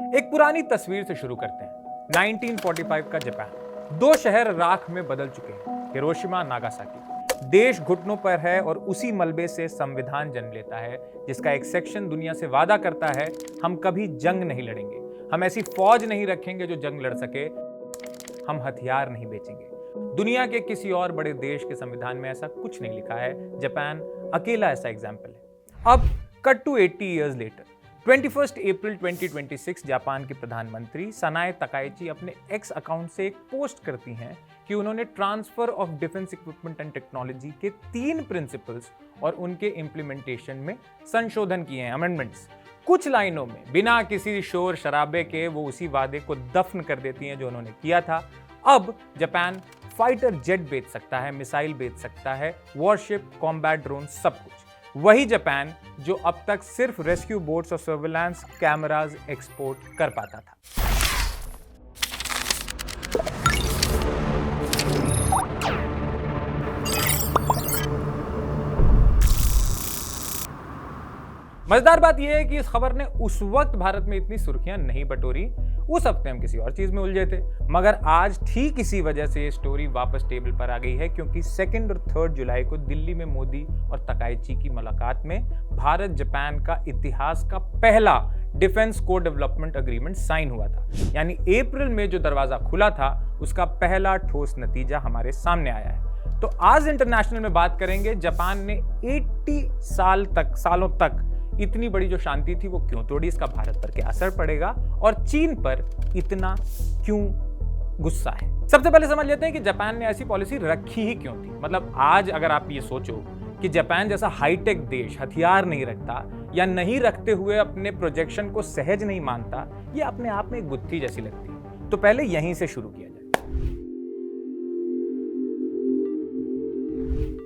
एक पुरानी तस्वीर से शुरू करते हैं। 1945 का जापान। दो शहर राख में बदल चुके हैं, हिरोशिमा, नागासाकी। देश घुटनों पर है और उसी मलबे से संविधान जन्म लेता है, जिसका एक सेक्शन दुनिया से वादा करता है, हम कभी जंग नहीं लड़ेंगे, हम ऐसी फौज नहीं रखेंगे जो जंग लड़ सके, हम हथियार नहीं बेचेंगे। दुनिया के किसी और बड़े देश के संविधान में ऐसा कुछ नहीं लिखा है। जापान अकेला ऐसा एग्जाम्पल है। अब cut to 80 years later, 21 April 2026 Japan के प्रधानमंत्री सनाए तकाइची अपने एक्स अकाउंट से एक पोस्ट करती हैं कि उन्होंने transfer of defence equipment and technology के 3 प्रिंसिपल्स और उनके इंप्लीमेंटेशन में संशोधन किए हैं, अमेंडमेंट्स। कुछ लाइनों में बिना किसी शोर शराबे के वो उसी वादे को दफन कर देती हैं जो उन्होंने किया था। अब जापान फाइटर जेट बेच सकता है, मिसाइल बेच सकता है, वॉरशिप, कॉम्बैट ड्रोन, सब कुछ। वही जापान जो अब तक सिर्फ रेस्क्यू बोट्स और सर्विलांस कैमराज एक्सपोर्ट कर पाता था। मजेदार बात यह है कि इस खबर ने उस वक्त भारत में इतनी सुर्खियां नहीं बटोरी। उस हफ्ते हम किसी और चीज में उलझे थे, मगर आज ठीक इसी वजह से ये स्टोरी वापस टेबल पर आ गई है, क्योंकि 2 और 3 जुलाई को दिल्ली में मोदी और तकाइची की मुलाकात में भारत जापान का इतिहास का पहला डिफेंस को डेवलपमेंट एग्रीमेंट साइन हुआ था। यानी अप्रैल में जो दरवाजा खुला था, उसका पहला ठोस नतीजा हमारे सामने आया है। तो आज इंटरनेशनल में बात करेंगे, जापान ने 80 सालों तक इतनी बड़ी जो शांति थी वो क्यों तोड़ी, इसका भारत पर क्या असर पड़ेगा और चीन पर इतना क्यों गुस्सा है। सबसे पहले समझ लेते हैं कि जापान ने ऐसी पॉलिसी रखी ही क्यों थी। मतलब आज अगर आप ये सोचो कि जापान जैसा हाईटेक देश हथियार नहीं रखता या नहीं रखते हुए अपने प्रोजेक्शन को सहज नहीं मानता, ये अपने आप में एक गुत्थी जैसी लगती है। तो पहले यहीं से शुरू किया जाए।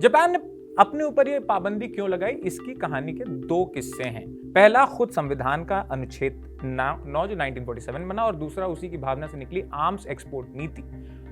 जापान ने अपने ऊपर ये पाबंदी क्यों लगाई, इसकी कहानी के 2 किस्से हैं। पहला खुद संविधान का अनुच्छेद 9 जो 1947 बना, और दूसरा उसी की भावना से निकली आर्म्स एक्सपोर्ट नीति।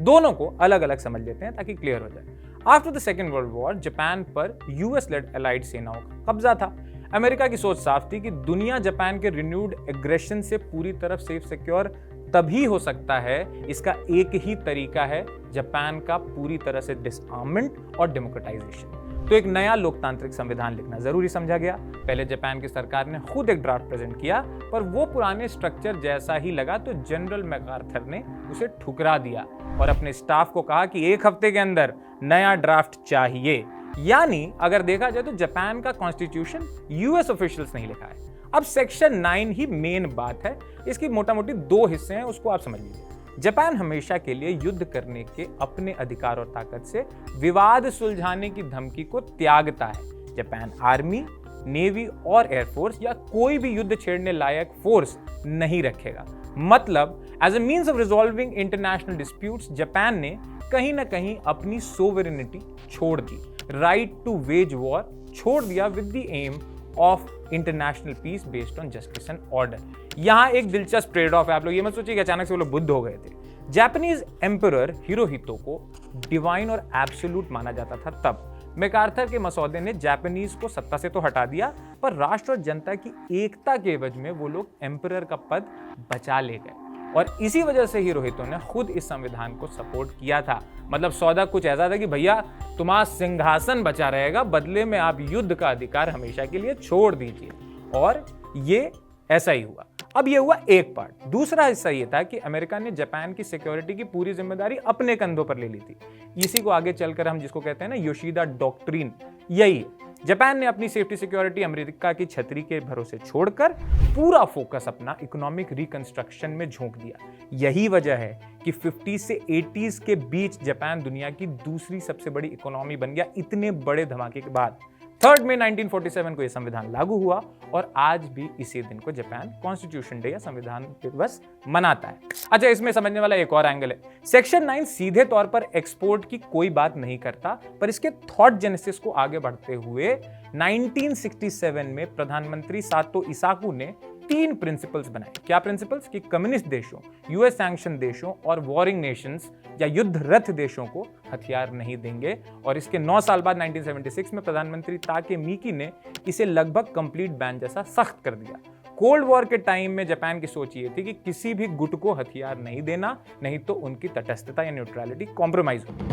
दोनों को अलग अलग समझ लेते हैं ताकि क्लियर हो जाए। After the second world war Japan पर यूएस लेड एलाइड सेनाओं का कब्जा था। अमेरिका की सोच साफ थी कि दुनिया जापान के रिन्यूड एग्रेशन से पूरी तरफ सेफ सिक्योर तभी हो सकता है, इसका एक ही तरीका है, जापान का पूरी तरह से डिसआर्ममेंट और डेमोक्रेटाइजेशन। तो एक नया लोकतांत्रिक संविधान लिखना जरूरी समझा गया। पहले जापान की सरकार ने खुद एक ड्राफ्ट प्रेजेंट किया, पर वो पुराने स्ट्रक्चर जैसा ही लगा तो जनरल मैकार्थर ने उसे ठुकरा दिया और अपने स्टाफ को कहा कि 1 हफ्ते के अंदर नया ड्राफ्ट चाहिए। यानी अगर देखा जाए तो जापान का कॉन्स्टिट्यूशन यूएस ऑफिशियल्स नहीं लिखा है। अब सेक्शन 9 ही मेन बात है। इसकी मोटा मोटी 2 हिस्से हैं, उसको आप समझ लीजिए। जापान हमेशा के लिए युद्ध करने के अपने अधिकार और ताकत से विवाद सुलझाने की धमकी को त्यागता है। जापान आर्मी, नेवी और एयरफोर्स या कोई भी युद्ध छेड़ने लायक फोर्स नहीं रखेगा। मतलब as a means of resolving international disputes Japan ने कहीं ना कहीं अपनी सोवरेनिटी छोड़ दी, राइट टू वेज वॉर छोड़ दिया with the aim of international peace based on justice and order. यहां एक दिलचस्प ट्रेड ऑफ है। आप लोग ये मत सोचिए कि अचानक से वो लोग बुद्ध हो गए थे। जापानीज एम्परर हिरोहितो को डिवाइन और एब्सोल्यूट माना जाता था। तब मैकार्थर के मसौदे ने जापानीज को सत्ता से तो हटा दिया, पर राष्ट्र और जनता की एकता के एवज में वो लोग एम्परर का पद बचा ले गए। और इसी वजह से हिरोहितो ने खुद इस संविधान को सपोर्ट किया था। मतलब सौदा कुछ ऐसा था कि भैया तुम्हारा सिंहासन बचा रहेगा, बदले में आप युद्ध का अधिकार हमेशा के लिए छोड़ दीजिए। और ये ऐसा ही हुआ। अब ये हुआ एक पार्ट। दूसरा हिस्सा ये था कि अमेरिका ने जापान की सिक्योरिटी की पूरी जिम्मेदारी अपने कंधों पर ले ली थी। इसी को आगे चलकर हम जिसको कहते हैं ना योशिदा डॉक्ट्रिन, यही है। जापान ने अपनी सेफ्टी सिक्योरिटी अमेरिका की छतरी के भरोसे छोड़कर पूरा फोकस अपना इकोनॉमिक रिकंस्ट्रक्शन में झोंक दिया। यही वजह है कि 50 से 80s के बीच जापान दुनिया की दूसरी सबसे बड़ी इकोनॉमी बन गया। इतने बड़े धमाके के बाद 3 मई 1947 को यह संविधान लागू हुआ और आज भी इसी दिन को जापान कॉन्स्टिट्यूशन डे या संविधान दिवस मनाता है। अच्छा, इसमें समझने वाला एक और एंगल है। सेक्शन 9 सीधे तौर पर एक्सपोर्ट की कोई बात नहीं करता, पर इसके थॉट जेनेसिस को आगे बढ़ते हुए 1967 में प्रधानमंत्री सातो इसाकू ने 3 प्रिंसिपल्स बनाए। क्या प्रिंसिपल्स? कि कम्युनिस्ट देशों, यूएस सैंक्शन देशों और वॉरिंग नेशंस या युद्धरत देशों को हथियार नहीं देंगे। और इसके 9 साल बाद 1976 में प्रधानमंत्री ताके मीकी ने इसे लगभग कंप्लीट बैन जैसा सख्त कर दिया। कोल्ड वॉर के टाइम में जापान की सोच ये थी कि किसी भी गुट को हथियार नहीं देना, नहीं तो उनकी तटस्थता या न्यूट्रलिटी कॉम्प्रोमाइज होगी।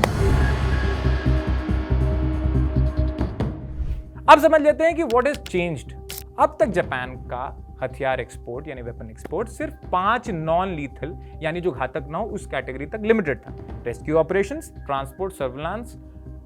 अब समझ लेते हैं कि व्हाट इज चेंज्ड। अब तक जापान का हथियार एक्सपोर्ट यानी वेपन एक्सपोर्ट सिर्फ 5 नॉन लीथल यानी जो घातक ना हो उस कैटेगरी तक लिमिटेड था। Rescue operations, transport surveillance,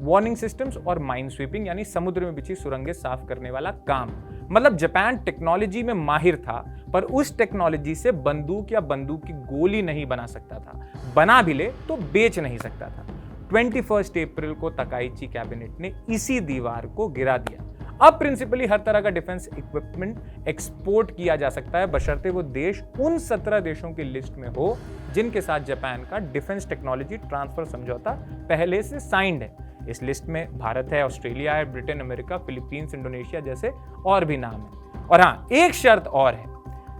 warning systems और माइन स्वीपिंग यानी समुद्र में बिछी सुरंगें साफ करने वाला काम। मतलब जापान टेक्नोलॉजी में माहिर था, पर उस टेक्नोलॉजी से बंदूक या बंदूक की गोली नहीं बना सकता था, बना भी ले तो बेच नहीं सकता था। 21 अप्रैल को तकाइची कैबिनेट ने इसी दीवार को गिरा दिया। अब प्रिंसिपली हर तरह का डिफेंस इक्विपमेंट एक्सपोर्ट किया जा सकता है, बशर्ते वो देश उन 17 देशों की लिस्ट में हो जिनके साथ जापान का डिफेंस टेक्नोलॉजी ट्रांसफर समझौता पहले से साइंड है। इस लिस्ट में भारत है, ऑस्ट्रेलिया है, ब्रिटेन, अमेरिका, फिलीपींस, इंडोनेशिया जैसे और भी नाम है। और हाँ, एक शर्त और है,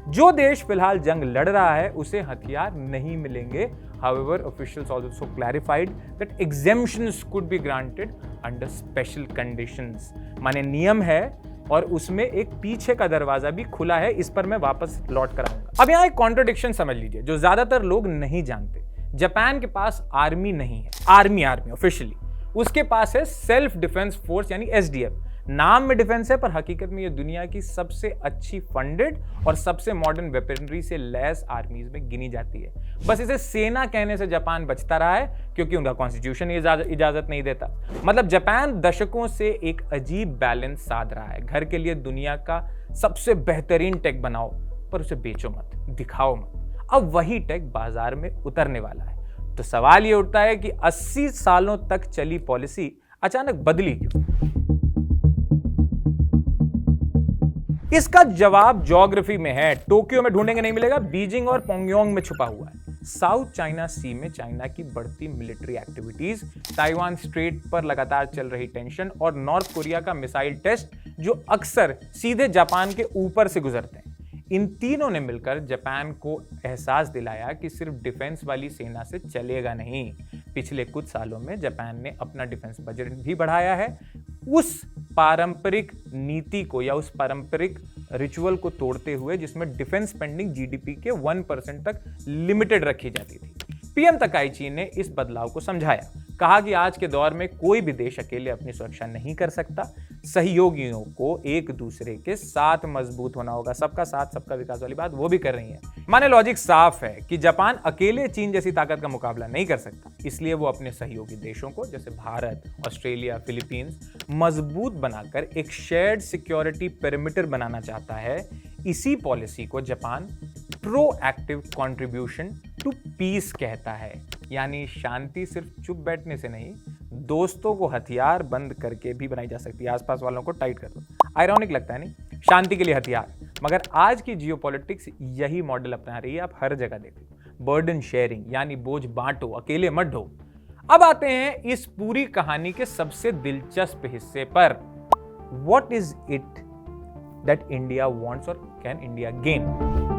जो देश फिलहाल जंग लड़ रहा है उसे हथियार नहीं मिलेंगे। However, officials also clarified that exemptions could be granted under special conditions। माने नियम है और उसमें एक पीछे का दरवाजा भी खुला है। इस पर मैं वापस लौट कर आऊंगा। अब यहाँ एक कॉन्ट्रडिक्शन समझ लीजिए जो ज्यादातर लोग नहीं जानते। जापान के पास आर्मी नहीं है, आर्मी ऑफिशियली उसके पास है सेल्फ डिफेंस फोर्स यानी SDF। नाम में डिफेंस है, पर हकीकत में ये दुनिया की सबसे अच्छी फंडेड और सबसे मॉडर्न वेपनरी से लैस आर्मीज में गिनी जाती है। बस इसे सेना कहने से जापान बचता रहा है क्योंकि उनका कॉन्स्टिट्यूशन इजाजत नहीं देता। मतलब जापान दशकों से एक अजीब बैलेंस साध रहा है। घर के लिए दुनिया का सबसे बेहतरीन टेक बनाओ, पर उसे बेचो मत, दिखाओ मत। अब वही टेक बाजार में उतरने वाला है। तो सवाल ये उठता है कि 80 सालों तक चली पॉलिसी अचानक बदली क्यों? इसका जवाब ज्योग्राफी में है। टोक्यो में ढूंढेंगे नहीं मिलेगा, बीजिंग और पोंगयोंग में छुपा हुआ है। साउथ चाइना सी में चाइना की बढ़ती मिलिट्री एक्टिविटीज, ताइवान स्ट्रेट पर लगातार चल रही टेंशन और नॉर्थ कोरिया का मिसाइल टेस्ट जो अक्सर सीधे जापान के ऊपर से गुजरते हैं, इन तीनों ने मिलकर जापान को एहसास दिलाया कि सिर्फ डिफेंस वाली सेना से चलेगा नहीं। पिछले कुछ सालों में जापान ने अपना डिफेंस बजट भी बढ़ाया है, उस पारंपरिक नीति को या उस पारंपरिक रिचुअल को तोड़ते हुए जिसमें डिफेंस स्पेंडिंग जीडीपी के 1% तक लिमिटेड रखी जाती थी। पीएम तकाइची ने इस बदलाव को समझाया, कहा कि आज के दौर में कोई भी देश अकेले अपनी सुरक्षा नहीं कर सकता, सहयोगियों को एक दूसरे के साथ मजबूत होना होगा। सबका साथ सबका विकास वाली बात वो भी कर रही है। माने लॉजिक साफ है कि जापान अकेले चीन जैसी ताकत का मुकाबला नहीं कर सकता, इसलिए वो अपने सहयोगी देशों को जैसे भारत, ऑस्ट्रेलिया, फिलीपींस मजबूत बनाकर एक शेयर्ड सिक्योरिटी पेरिमीटर बनाना चाहता है। इसी पॉलिसी को Japan proactive contribution to peace कहता है, यानी शांति सिर्फ चुप बैठने से नहीं, दोस्तों को हथियार बंद करके भी बनाई जा सकती है। आसपास वालों को टाइट कर दो। आयरॉनिक लगता है नहीं, शांति के लिए हथियार, मगर आज की जियोपॉलिटिक्स यही मॉडल अपना रही है। आप हर जगह देखो, बर्डन शेयरिंग यानी बोझ बांटो, अकेले मत ढो। अब आते हैं इस पूरी कहानी के सबसे दिलचस्प हिस्से पर। What is it that India wants और कैन इंडिया गेन?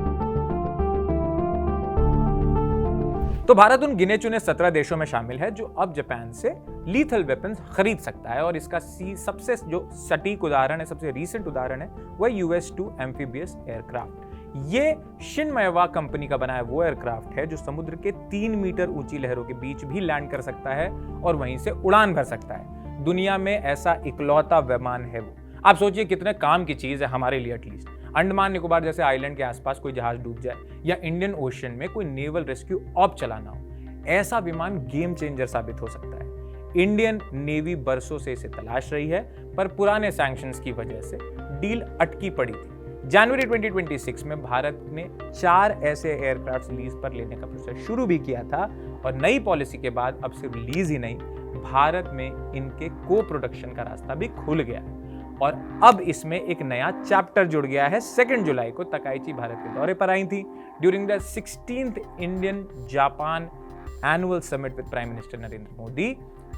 तो भारत उन गिने चुने 17 देशों में शामिल है जो अब जापान से लीथल वेपन्स खरीद सकता है। और इसका सबसे जो सटीक उदाहरण है, सबसे रीसेंट उदाहरण है, वह US-2 एम्फीबियस एयरक्राफ्ट। ये शिनमयवा कंपनी का बनाया वो एयरक्राफ्ट है जो समुद्र के 3 मीटर ऊंची लहरों के बीच भी लैंड कर सकता है और वहीं से उड़ान भर सकता है। दुनिया में ऐसा इकलौता विमान है वो। आप सोचिए कितने काम की चीज है हमारे लिए। एटलीस्ट अंडमान निकोबार जैसे आइलैंड के आसपास कोई जहाज डूब जाए या इंडियन ओशन में कोई नेवल रेस्क्यू ऑप चलाना हो, ऐसा विमान गेम चेंजर साबित हो सकता है। इंडियन नेवी बरसों से इसे तलाश रही है, पर पुराने सैंक्शंस की वजह से डील अटकी पड़ी थी। जनवरी 2026 में भारत ने 4 ऐसे एयरक्राफ्ट लीज पर लेने का प्रोसेस शुरू भी किया था और नई पॉलिसी के बाद अब सिर्फ लीज ही नहीं, भारत में इनके को प्रोडक्शन का रास्ता भी खुल गया है। और अब इसमें एक नया चैप्टर जुड़ गया है। 2 जुलाई को तकाइची भारत के दौरे पर आई थी। During the 16th Indian Japan annual summit with prime minister Narendra Modi,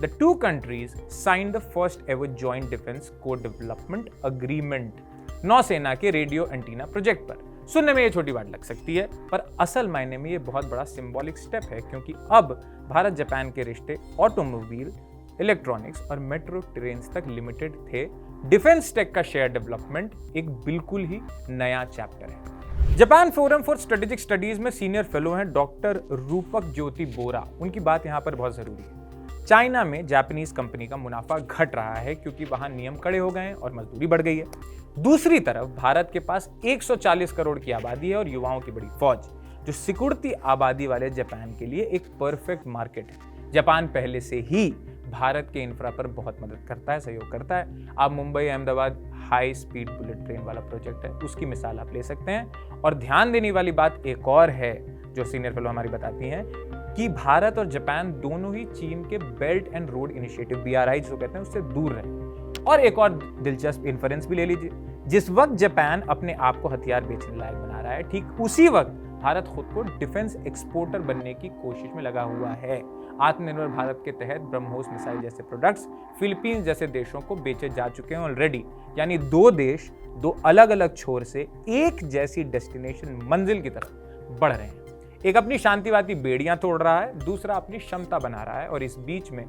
the 2 countries signed the first ever joint defense co-development agreement नौसेना के रेडियो एंटीना प्रोजेक्ट पर। सुनने में ये छोटी बात लग सकती है, पर असल मायने में ये बहुत बड़ा सिंबॉलिक स्टेप है, क्योंकि अब भारत जापान के रिश्ते ऑटोमोबाइल, इलेक्ट्रॉनिक्स और मेट्रो ट्रेन्स तक लिमिटेड थे, डिफेंस टेक का शेयर डेवलपमेंट एक बिल्कुल ही नया चैप्टर है। Japan forum for strategic studies में सीनियर फेलो हैं डॉक्टर रूपक ज्योति बोरा। उनकी बात यहां पर बहुत जरूरी है। चाइना में जापानीज कंपनी का मुनाफा घट रहा है क्योंकि वहां नियम कड़े हो गए हैं और मजदूरी बढ़ गई है। दूसरी तरफ भारत के पास 140 करोड़ की आबादी है और युवाओं की बड़ी फौज, जो सिकुड़ती आबादी वाले जापान के लिए एक परफेक्ट मार्केट है। जापान पहले से ही भारत के इंफ्रा पर बहुत मदद करता है, सहयोग करता है। आप Mumbai Ahmedabad high speed bullet train वाला प्रोजेक्ट है, उसकी मिसाल आप ले सकते हैं। और ध्यान देने वाली बात एक और है जो सीनियर फेलो हमारी बताती हैं कि भारत और जापान दोनों ही चीन के belt and road initiative BRI जो कहते हैं उससे दूर रहे। और एक और दिलचस्प इन्फ्रेंस भी ले लीजिए, जिस वक्त जापान अपने आप को हथियार बेचने लायक बना रहा है, ठीक उसी वक्त भारत खुद को डिफेंस एक्सपोर्टर बनने की कोशिश में लगा हुआ है। आत्मनिर्भर भारत के तहत ब्रह्मोस मिसाइल जैसे प्रोडक्ट्स फिलीपींस जैसे देशों को बेचे जा चुके हैं ऑलरेडी। यानी दो देश दो अलग अलग छोर से एक जैसी डेस्टिनेशन मंजिल की तरफ बढ़ रहे हैं। एक अपनी शांतिवादी बेड़ियां तोड़ रहा है, दूसरा अपनी क्षमता बना रहा है, और इस बीच में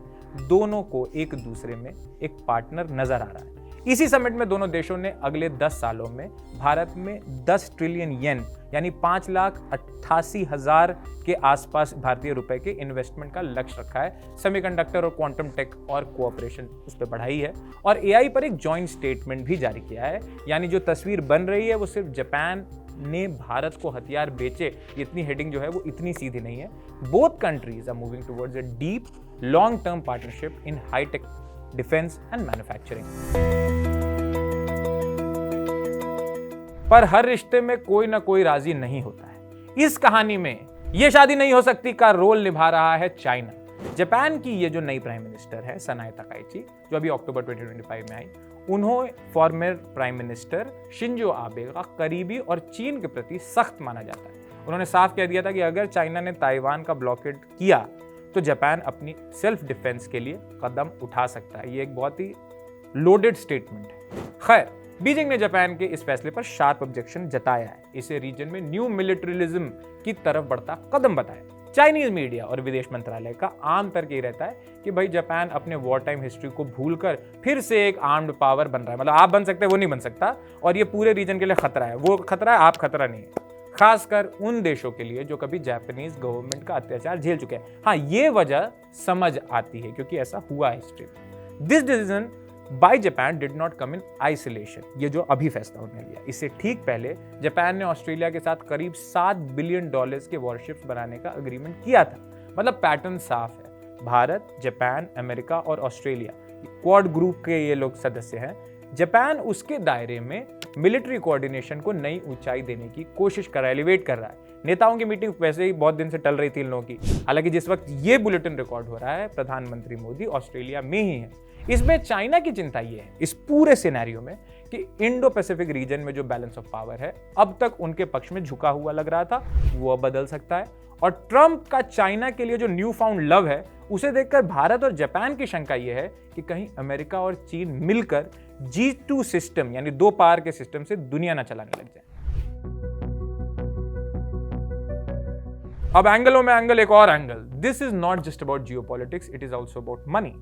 दोनों को एक दूसरे में एक पार्टनर नजर आ रहा है। इसी समिट में दोनों देशों ने अगले 10 सालों में भारत में 10 ट्रिलियन येन यानी 5,88,000 के आसपास भारतीय रुपए के इन्वेस्टमेंट का लक्ष्य रखा है। सेमीकंडक्टर और क्वांटम टेक और कोऑपरेशन उस पर बढ़ाई है, और AI पर एक जॉइंट स्टेटमेंट भी जारी किया है। यानी जो तस्वीर बन रही है वो सिर्फ जापान ने भारत को हथियार बेचे, इतनी हेडिंग जो है वो इतनी सीधी नहीं है। Both countries are moving towards a deep long term partnership in high tech defence and manufacturing. पर हर रिश्ते में कोई ना कोई राजी नहीं होता है। इस कहानी में यह शादी नहीं हो सकती का रोल निभा रहा है चाइना। जापान की ये जो नई प्राइम मिनिस्टर है सनाए ताकाइची, जो अभी अक्टूबर 2025 में आई, उन्होंने former prime minister Shinzo Abe का करीबी और चीन के प्रति सख्त माना जाता है। उन्होंने साफ कह दिया था कि अगर चाइना ने ताइवान का ब्लॉकेड किया तो जापान अपनी सेल्फ डिफेंस के लिए कदम उठा सकता है। ये एक बहुत ही लोडेड स्टेटमेंट है। खैर, बीजिंग ने जापान के इस फैसले पर शार्प ऑब्जेक्शन जताया है, इसे रीजन में न्यू मिलिटरिज्म की तरफ बढ़ता कदम बताया। चाइनीज मीडिया और विदेश मंत्रालय का आम तर्क ये रहता है कि भाई जापान अपने वॉर टाइम हिस्ट्री को भूलकर फिर से एक आर्म्ड पावर बन रहा है। मतलब आप बन सकते हैं, वो नहीं बन सकता, और ये पूरे रीजन के लिए खतरा है। वो खतरा है, आप खतरा नहीं है। खासकर उन देशों के लिए जो कभी जापानीज गवर्नमेंट का अत्याचार झेल चुके हैं। हाँ, ये वजह समझ आती है क्योंकि ऐसा हुआ है हिस्ट्री में। This decision by Japan did not come in isolation. ये जो अभी फैसला होने लिया, इससे ठीक पहले जापान ने ऑस्ट्रेलिया के साथ करीब $7 बिलियन के वॉरशिप्स बनाने का एग्रीमेंट किया था। मतलब पैटर्न साफ है। भारत, जापान, अमेरिका और ऑस्ट्रेलिया क्वाड ग्रुप के ये लोग सदस्य हैं। जापान उसके दायरे में मिलिट्री कोऑर्डिनेशन को नई ऊंचाई देने की कोशिश कर रहा है, एलिवेट कर रहा है। नेताओं की मीटिंग वैसे ही बहुत दिन से टल रही थी इन लोगों की। हालांकि जिस वक्त ये बुलेटिन रिकॉर्ड हो रहा है, प्रधानमंत्री मोदी ऑस्ट्रेलिया में ही है। इसमें चाइना की चिंता ये है इस पूरे सिनेरियो में कि इंडो पैसिफिक रीजन में जो बैलेंस ऑफ पावर है अब तक उनके पक्ष में झुका हुआ लग रहा था, वो अब बदल सकता है। और ट्रंप का चाइना के लिए जो न्यू फाउंड लव है, उसे देखकर भारत और जापान की शंका यह है कि कहीं अमेरिका और चीन मिलकर G2 सिस्टम यानी दो पार के सिस्टम से दुनिया ना चलाने लग जाए। अब एंगलों में एंगल, एक और angle. This is not just about geopolitics, it is also about money.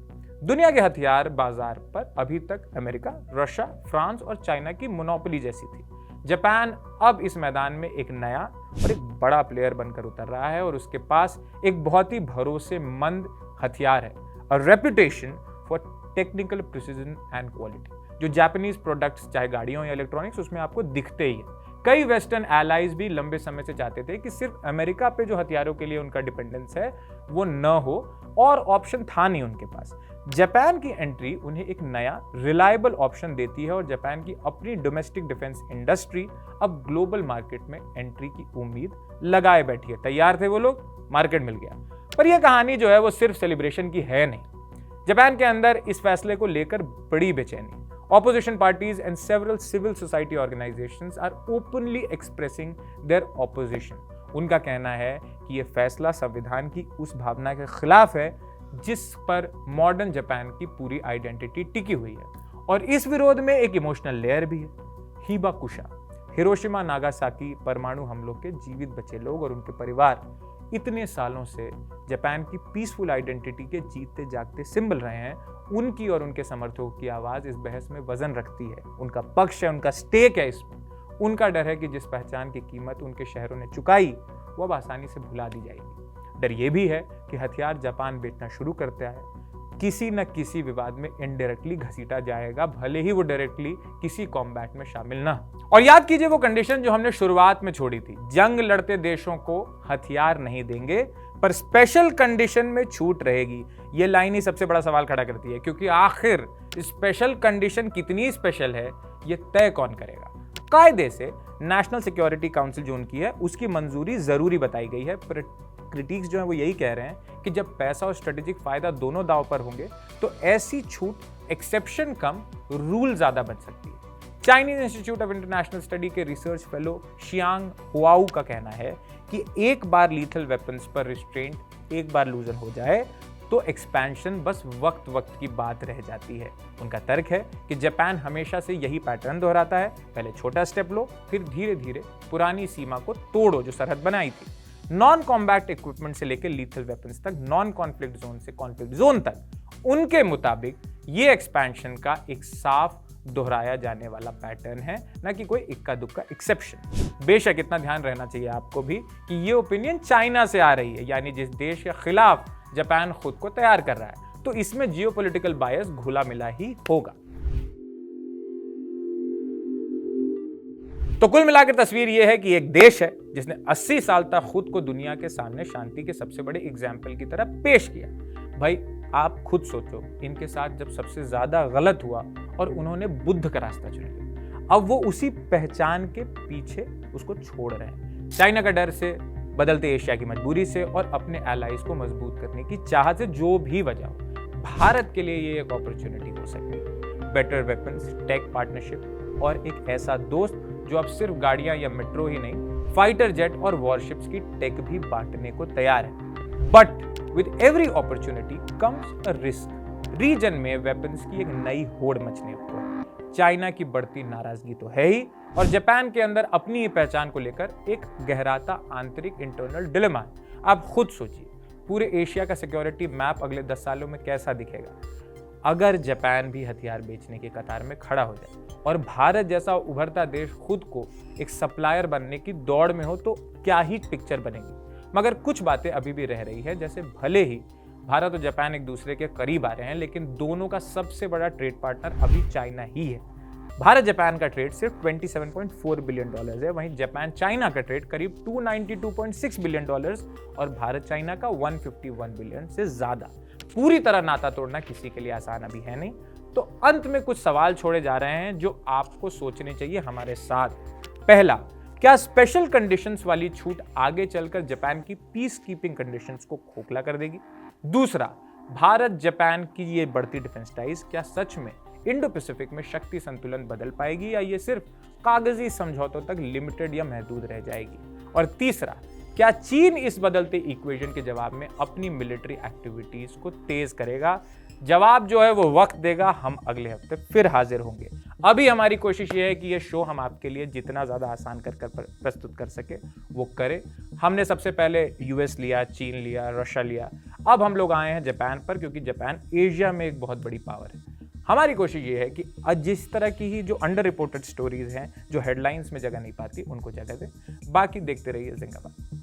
दुनिया के हथियार बाजार पर अभी तक अमेरिका, रशिया, फ्रांस और चाइना की मोनोपोली जैसी थी। जापान अब इस मैदान में एक नया और एक बड़ा प्लेयर बनकर उतर रहा है, और उसके पास एक बहुत ही भरोसेमंद हथियार है, अ reputation for technical precision and quality, जो जापानीज प्रोडक्ट्स चाहे गाड़ियों या इलेक्ट्रॉनिक्स उसमें आपको दिखते ही है। कई वेस्टर्न एलाइज भी लंबे समय से चाहते थे कि सिर्फ अमेरिका पे जो हथियारों के लिए उनका डिपेंडेंस है वो न हो, और ऑप्शन था नहीं उनके पास। जापान की एंट्री उन्हें एक नया रिलायबल ऑप्शन देती है, और जापान की अपनी डोमेस्टिक डिफेंस इंडस्ट्री अब ग्लोबल मार्केट में एंट्री की उम्मीद लगाए बैठी है। तैयार थे वो लोग, मार्केट मिल गया। पर यह कहानी जो है वो सिर्फ सेलिब्रेशन की है नहीं। जापान के अंदर इस फैसले को लेकर बड़ी बेचैनी। Opposition parties and several civil society organizations are openly expressing their opposition. उनका कहना है कि यह फैसला संविधान की उस भावना के खिलाफ है जिस पर मॉडर्न जापान की पूरी आइडेंटिटी टिकी हुई है। और इस विरोध में एक इमोशनल लेयर भी है। हिबाकुशा, हिरोशिमा नागासाकी परमाणु हमलों के जीवित बचे लोग और उनके परिवार, इतने सालों से जापान की पीसफुल आइडेंटिटी के जीते जागते सिंबल रहे हैं, उनकी और उनके समर्थकों की आवाज इस बहस में वजन रखती है। उनका पक्ष है, उनका स्टेक है इसमें। उनका डर है कि जिस पहचान की कीमत उनके शहरों ने चुकाई वो अब आसानी से भुला दी जाएगी। डर ये भी है कि हथियार जापान बेचना शुरू करता है, किसी न किसी विवाद में इनडायरेक्टली घसीटा जाएगा, भले ही वो डायरेक्टली किसी कॉम्बैट में शामिल ना हो। और याद कीजिए वो कंडीशन जो हमने शुरुआत में छोड़ी थी, जंग लड़ते देशों को हथियार नहीं देंगे पर स्पेशल कंडीशन में छूट रहेगी। ये लाइन ही सबसे बड़ा सवाल खड़ा करती है, क्योंकि आखिर स्पेशल कंडीशन कितनी स्पेशल है ये तय कौन करेगा। कायदे से नेशनल सिक्योरिटी काउंसिल जो उनकी है उसकी मंजूरी जरूरी बताई गई है, पर क्रिटिक्स जो है वो यही कह रहे हैं कि जब पैसा और स्ट्रेटेजिक फायदा दोनों दांव पर होंगे तो ऐसी छूट एक्सेप्शन कम रूल ज्यादा बन सकती है। Chinese institute of international study के रिसर्च फेलो शियांग हुआऊ का कहना है कि एक बार लीथल वेपन्स पर रिस्ट्रेंट एक बार लूजन हो जाए तो एक्सपेंशन बस वक्त की बात रह जाती है। उनका तर्क है कि जापान हमेशा से यही पैटर्न दोहराता है, पहले छोटा स्टेप लो, फिर धीरे धीरे पुरानी सीमा को तोड़ो जो सरहद बनाई थी। नॉन कॉम्बैट इक्विपमेंट से लेकर लीथल वेपन्स तक, नॉन कॉन्फ्लिक्ट जोन से कॉन्फ्लिक्ट जोन तक, उनके मुताबिक ये एक्सपेंशन का एक साफ दोहराया जाने वाला पैटर्न है, न कि कोई इक्का दुक्का एक्सेप्शन। बेशक इतना ध्यान रहना चाहिए आपको भी कि ये ओपिनियन चाइना से आ रही है, यानी जिस देश के खिलाफ जापान खुद को तैयार कर रहा है, तो इसमें जियोपॉलिटिकल बायस घुला मिला ही होगा। तो कुल मिलाकर तस्वीर यह है कि एक देश है जिसने 80 साल तक खुद को दुनिया के सामने शांति के सबसे बड़े एग्जाम्पल की तरह पेश किया। भाई आप खुद सोचो, इनके साथ जब सबसे ज्यादा गलत हुआ और उन्होंने बुद्ध का रास्ता चुन लिया, अब वो उसी पहचान के पीछे उसको छोड़ रहे हैं। चाइना का डर से, बदलते एशिया की मजबूरी से और अपने एलाइज को मजबूत करने की चाहत से, जो भी वजह हो, भारत के लिए ये एक अपॉर्चुनिटी हो सकती है। बेटर वेपन्स, टेक पार्टनरशिप और एक ऐसा दोस्त जो अब सिर्फ गाड़ियां या मेट्रो ही नहीं, फाइटर जेट और वॉरशिप्स की टेक भी बांटने को तैयार है। But with every opportunity comes a risk. Region में वेपन्स की एक नई होड़ मचने को है। चाइना की बढ़ती नाराजगी तो है ही, और जापान के अंदर अपनी ही पहचान को लेकर एक गहराता आंतरिक इंटरनल डिलेमा है। आप खुद सोचिए, पूरे एशिया का सिक्योरिटी मैप अगले 10 सालों में कैसा दिखेगा अगर जापान भी हथियार बेचने के कतार में खड़ा हो जाए और भारत जैसा उभरता देश खुद को एक सप्लायर बनने की दौड़ में हो, तो क्या ही पिक्चर बनेगी। मगर कुछ बातें अभी भी रह रही है, जैसे भले ही भारत और जापान एक दूसरे के करीब आ रहे हैं, लेकिन दोनों का सबसे बड़ा ट्रेड पार्टनर अभी चाइना ही है। भारत जापान का ट्रेड सिर्फ $27.4 बिलियन है, वहीं जापान चाइना का ट्रेड करीब $292.6 बिलियन और भारत चाइना का 151 बिलियन से ज्यादा। पूरी तरह नाता तोड़ना किसी के लिए आसान अभी है नहीं। तो अंत में कुछ सवाल छोड़े जा रहे हैं जो आपको सोचने चाहिए हमारे साथ। पहला, क्या स्पेशल कंडीशंस वाली छूट आगे चलकर जापान की पीस कीपिंग कंडीशंस को खोखला कर देगी? दूसरा, भारत जापान की ये बढ़ती डिफेंस टाइज क्या सच में इंडो पैसिफिक में शक्ति संतुलन बदल पाएगी, या ये सिर्फ कागजी समझौतों तक लिमिटेड या महदूद रह जाएगी? और तीसरा, क्या चीन इस बदलते इक्वेशन के जवाब में अपनी मिलिट्री एक्टिविटीज को तेज करेगा? जवाब जो है वो वक्त देगा, हम अगले हफ्ते फिर हाजिर होंगे। अभी हमारी कोशिश ये है कि ये शो हम आपके लिए जितना ज्यादा आसान कर प्रस्तुत कर सके वो करें। हमने सबसे पहले यूएस लिया, चीन लिया, रशिया लिया, अब हम लोग आए हैं जापान पर, क्योंकि जापान एशिया में एक बहुत बड़ी पावर है। हमारी कोशिश ये है कि जिस तरह की ही जो अंडर रिपोर्टेड स्टोरीज हैं, जो हेडलाइंस में जगह नहीं पाती, उनको जगह दें। बाकी देखते रहिए जिंदाबाद।